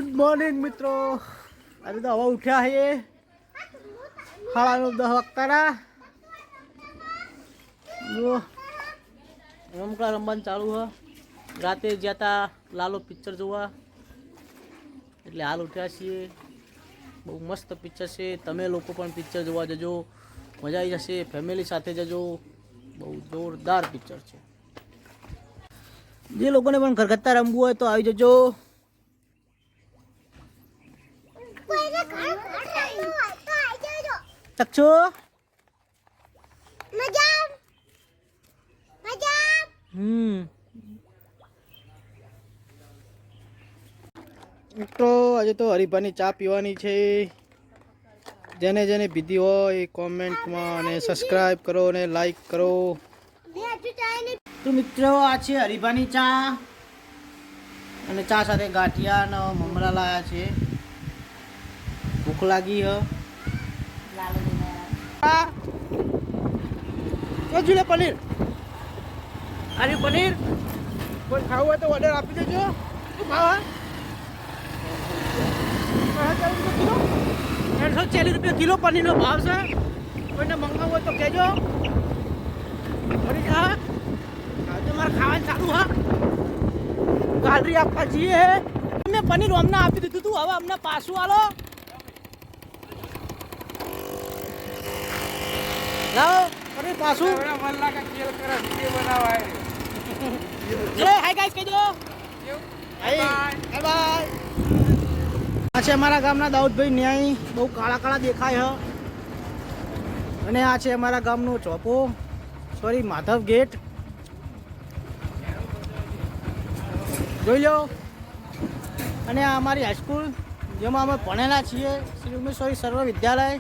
Good morning મિત્રો. આજે તો હવા ઉઠ્યા છે 9:30 વાગતા. જો રમકડા રમવાનું ચાલુ હ. રાતે જ્યાં તા લાલો પિક્ચર જોવા, એટલે હાલ ઉઠ્યા છીએ. બહુ મસ્ત પિક્ચર છે. તમે લોકો પણ પિક્ચર જોવા જજો, મજા આવી જશે. ફેમિલી સાથે જજો, બહુ જોરદાર પિક્ચર છે. જે લોકોને પણ ઘરગથ્થા રમવું હોય તો આવી જજો. તક્ષો તો આજે તો હરિભાની ચા પીવાની છે. જેને જેને પીધી હોય એ કોમેન્ટમાં અને સબસ્ક્રાઈબ કરો અને લાઈક કરો. તો મિત્રો આ છે હરિભાની ચા, અને ચા સાથે ગાંઠિયા અને મમરા લાયા છે. ભૂખ લાગી હ. જોજુલે પનીર, આર્યુ પનીર કોઈ ખાવું હોય તો ઓર્ડર આપી દેજો. શું ખાવા? 140 રૂપિયા કિલો પનીરનો ભાવ છે. કોઈને મંગાવવું હોય તો કહેજો. ફરી જા આજે મારે ખાવાનું ચાલુ હા. ગાલરી આપવા જઈએ. મેં પનીર અમને આપી દીધું તું, હવે અમને પાછું આલો. લાવો પનીર પાછું. હાય ગાઈસ કહેજો. Bye bye. આ છે અમારા ગામના દાઉદભાઈ ન્યાય. બહુ કાળા કાળા દેખાય હ. અને આ છે અમારા ગામનો ચોપો, સોરી માધવ ગેટ. જોઈ લો. અને આ અમારી હાઈસ્કૂલ જેમાં અમે ભણેલા છીએ, શ્રી ઉમેશ્વરી સર્વ વિદ્યાલય.